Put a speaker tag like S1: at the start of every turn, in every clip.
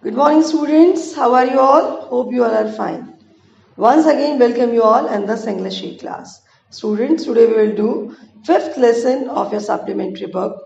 S1: Good morning, students. How are you all? Hope you all are fine. Once again, welcome you all in this English class. Students, today we will do fifth lesson of your supplementary book,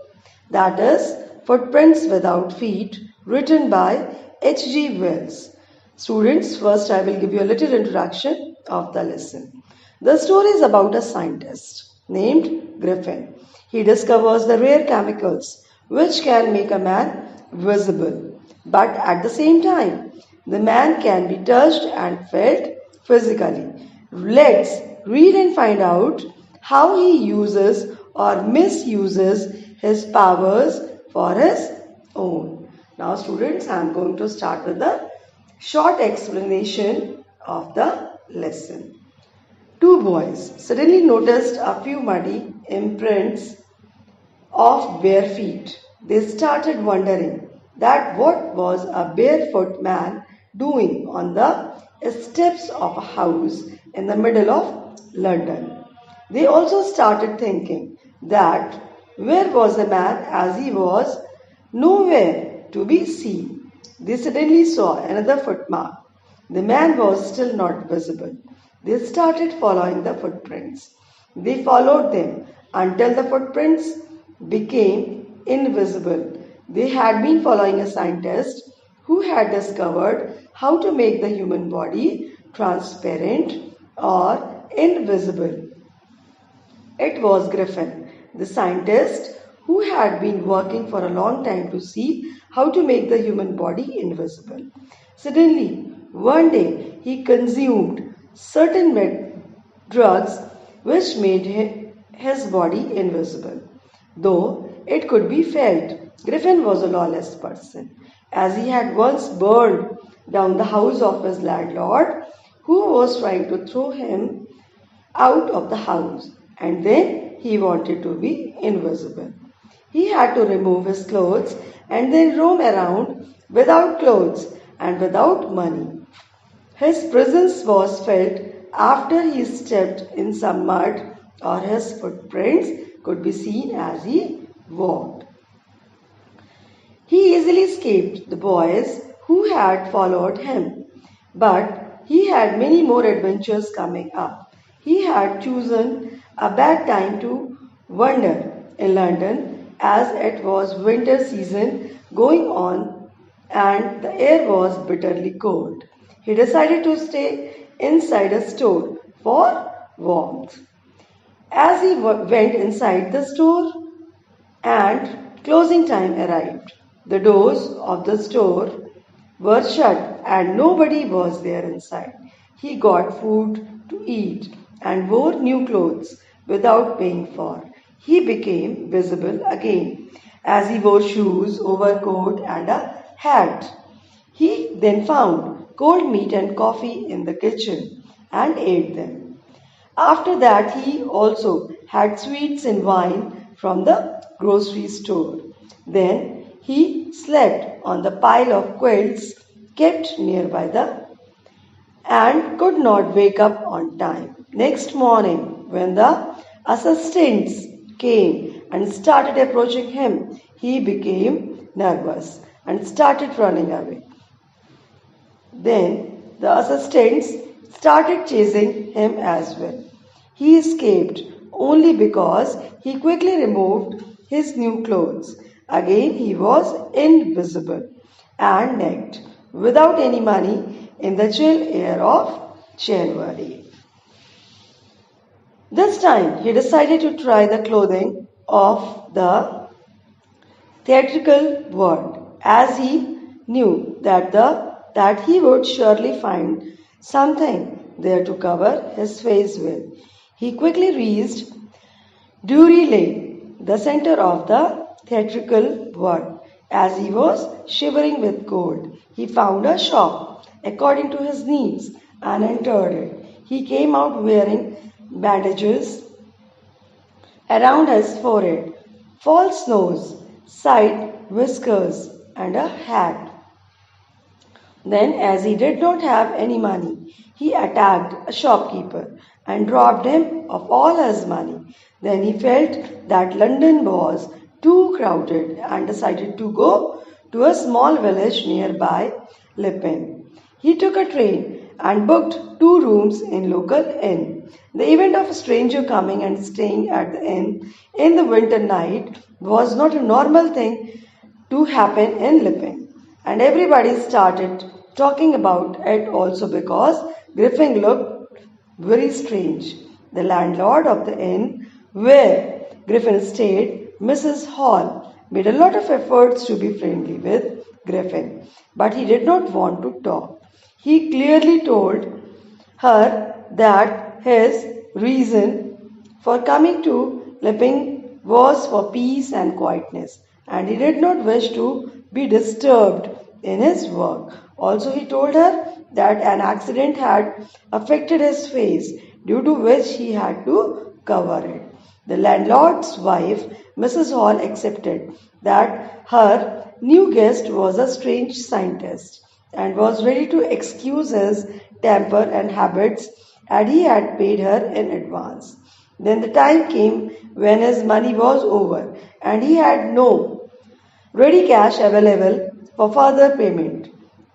S1: that is Footprints Without Feet, written by H.G. Wells. Students, first I will give you a little introduction of the lesson. The story is about a scientist named Griffin. He discovers the rare chemicals which can make a man visible, but at the same time, the man can be touched and felt physically. Let's read and find out how he uses or misuses his powers for his own. Now, students, I am going to start with the short explanation of the lesson. Two boys suddenly noticed a few muddy imprints of bare feet. They started wondering that what was a barefoot man doing on the steps of a house in the middle of London. They also started thinking that where was the man as he was nowhere to be seen. They suddenly saw another footmark. The man was still not visible. They started following the footprints. They followed them until the footprints became invisible. They had been following a scientist who had discovered how to make the human body transparent or invisible. It was Griffin, the scientist who had been working for a long time to see how to make the human body invisible. Suddenly, one day, he consumed certain drugs which made his body invisible. Though it could be felt, Griffin was a lawless person, as he had once burned down the house of his landlord, who was trying to throw him out of the house, and then he wanted to be invisible. He had to remove his clothes and then roam around without clothes and without money. His presence was felt after he stepped in some mud, or his footprints could be seen as he walked. He easily escaped the boys who had followed him, but he had many more adventures coming up. He had chosen a bad time to wander in London, as it was winter season going on and the air was bitterly cold. He decided to stay inside a store for warmth. As he went inside the store and closing time arrived, the doors of the store were shut and nobody was there inside. He got food to eat and wore new clothes without paying for. He became visible again as he wore shoes, overcoat and a hat. He then found cold meat and coffee in the kitchen and ate them. After that, he also had sweets and wine from the grocery store. Then he slept on the pile of quilts kept nearby and could not wake up on time. Next morning, when the assistants came and started approaching him, he became nervous and started running away. Then the assistants started chasing him as well. He escaped only because he quickly removed his new clothes. Again he was invisible and naked, without any money, in the chill air of January. This time he decided to try the clothing of the theatrical world, as he knew that he would surely find something there to cover his face with. He quickly reached Drury Lane, the center of the theatrical world. As he was shivering with cold, he found a shop according to his needs and entered it. He came out wearing bandages around his forehead, false nose, side whiskers, and a hat. Then, as he did not have any money, he attacked a shopkeeper and robbed him of all his money. Then he felt that London was too crowded and decided to go to a small village nearby Lippin. He took a train and booked 2 rooms in local inn. The event of a stranger coming and staying at the inn in the winter night was not a normal thing to happen in Lippin, and everybody started talking about it also because Griffin looked very strange. The landlord of the inn where Griffin stayed, Mrs. Hall, made a lot of efforts to be friendly with Griffin, but he did not want to talk. He clearly told her that his reason for coming to Lipping was for peace and quietness, and he did not wish to be disturbed in his work. Also, he told her that an accident had affected his face, due to which he had to cover it. The landlord's wife, Mrs. Hall, accepted that her new guest was a strange scientist and was ready to excuse his temper and habits, and he had paid her in advance. Then the time came when his money was over and he had no ready cash available for further payment.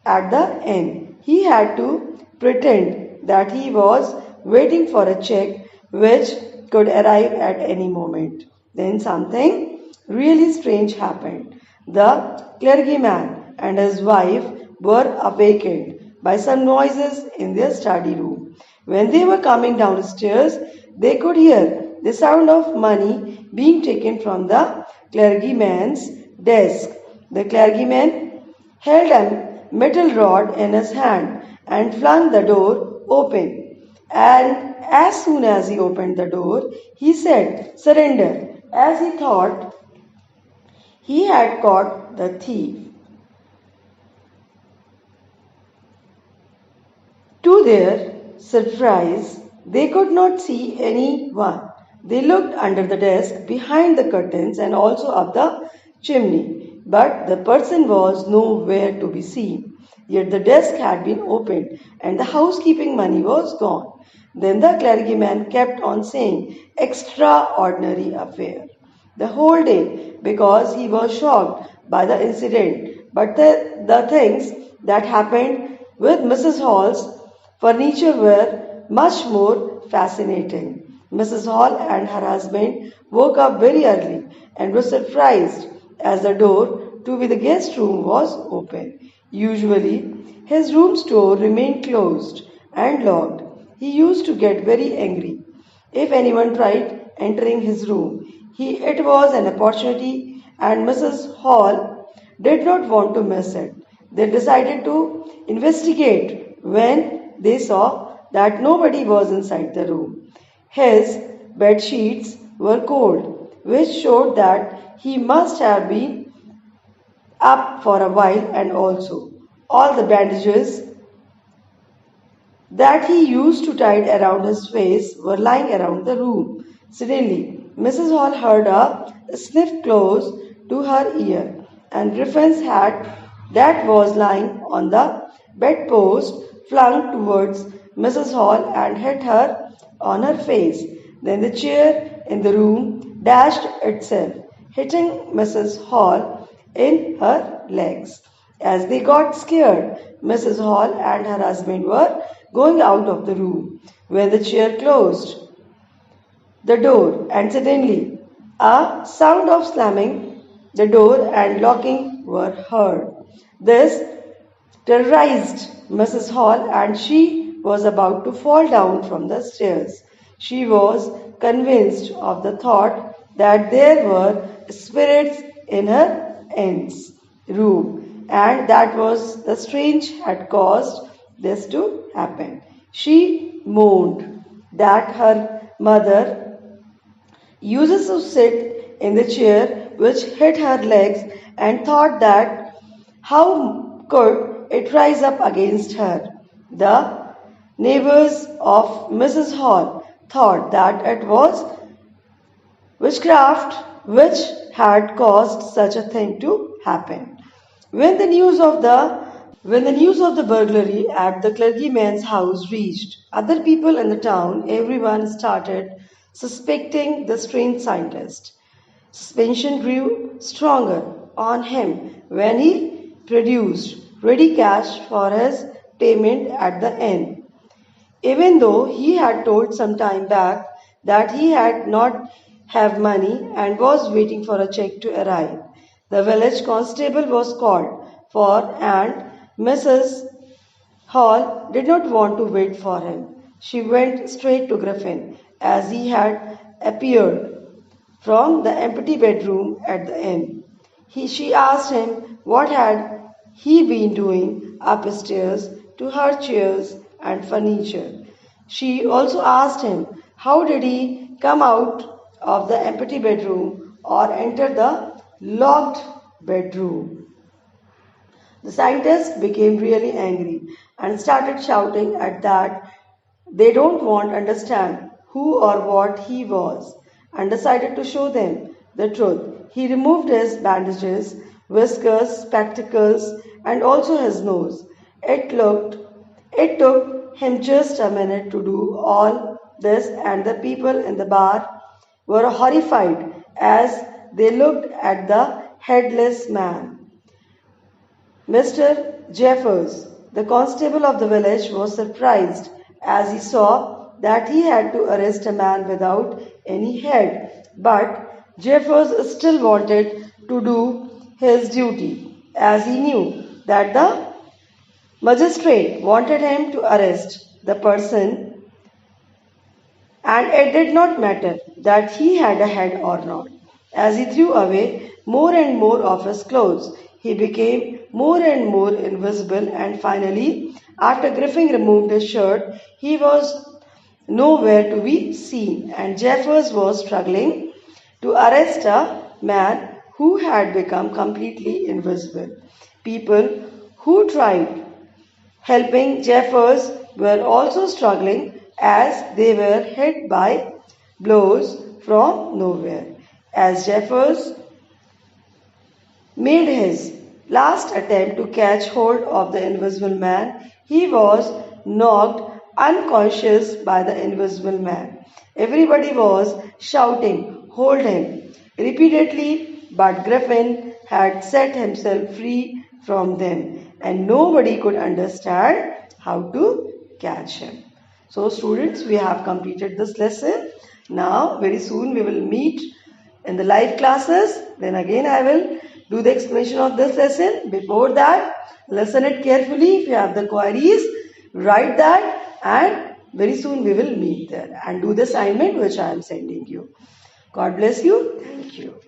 S1: At the end, he had to pretend that he was waiting for a check which could arrive at any moment. Then something really strange happened. The clergyman and his wife were awakened by some noises in their study room. When they were coming downstairs, they could hear the sound of money being taken from the clergyman's desk. The clergyman held a metal rod in his hand and flung the door open. And as soon as he opened the door, he said, "Surrender," as he thought he had caught the thief. To their surprise, they could not see anyone. They looked under the desk, behind the curtains, and also up the chimney, but the person was nowhere to be seen. Yet the desk had been opened and the housekeeping money was gone. Then the clergyman kept on saying, "Extraordinary affair," the whole day because he was shocked by the incident. But the things that happened with Mrs. Hall's furniture were much more fascinating. Mrs. Hall and her husband woke up very early and were surprised as the door to the guest room was open. Usually, his room's door remained closed and locked. He used to get very angry if anyone tried entering his room. It was an opportunity, and Mrs. Hall did not want to miss it. They decided to investigate when they saw that nobody was inside the room. His bed sheets were cold, which showed that he must have been up for a while, and also all the bandages that he used to tie around his face were lying around the room. Suddenly, Mrs. Hall heard a sniff close to her ear, and Griffin's hat that was lying on the bedpost flung towards Mrs. Hall and hit her on her face. Then the chair in the room dashed itself, hitting Mrs. Hall in her legs. As they got scared, Mrs. Hall and her husband were going out of the room when the chair closed the door, and suddenly a sound of slamming the door and locking were heard. This terrorized Mrs. Hall, and she was about to fall down from the stairs. She was convinced of the thought that there were spirits in her aunt's room, and that was the strange had caused this to happen. She moaned that her mother uses to sit in the chair which hit her legs, and thought that how could it rise up against her. The neighbors of Mrs. Hall thought that it was witchcraft which had caused such a thing to happen. When the news of the burglary at the clergyman's house reached other people in the town, everyone started suspecting the strange scientist. Suspicion grew stronger on him when he produced ready cash for his payment at the inn. Even though he had told some time back that he had not have money and was waiting for a check to arrive, the village constable was called for and Mrs. Hall did not want to wait for him. She went straight to Griffin as he had appeared from the empty bedroom at the inn. She asked him what had he been doing upstairs to her chairs and furniture. She also asked him how did he come out of the empty bedroom or enter the locked bedroom. The scientist became really angry and started shouting at that they don't want to understand who or what he was and decided to show them the truth. He removed his bandages, whiskers, spectacles, and also his nose. It took him just a minute to do all this, and the people in the bar were horrified as they looked at the headless man. Mr. Jeffers, the constable of the village, was surprised as he saw that he had to arrest a man without any head. But Jeffers still wanted to do his duty as he knew that the magistrate wanted him to arrest the person and it did not matter that he had a head or not. As he threw away more and more of his clothes, he became more and more invisible, and finally, after Griffin removed his shirt, he was nowhere to be seen, and Jeffers was struggling to arrest a man who had become completely invisible. People who tried helping Jeffers were also struggling as they were hit by blows from nowhere. As Jeffers made his last attempt to catch hold of the invisible man, he was knocked unconscious by the invisible man. Everybody was shouting, "Hold him!" repeatedly, but Griffin had set himself free from them and nobody could understand how to catch him. So students, we have completed this lesson. Now very soon we will meet in the live classes. Then again I will do the explanation of this lesson. Before that, listen it carefully. If you have the queries, write that and very soon we will meet there and do the assignment which I am sending you. God bless you. Thank you.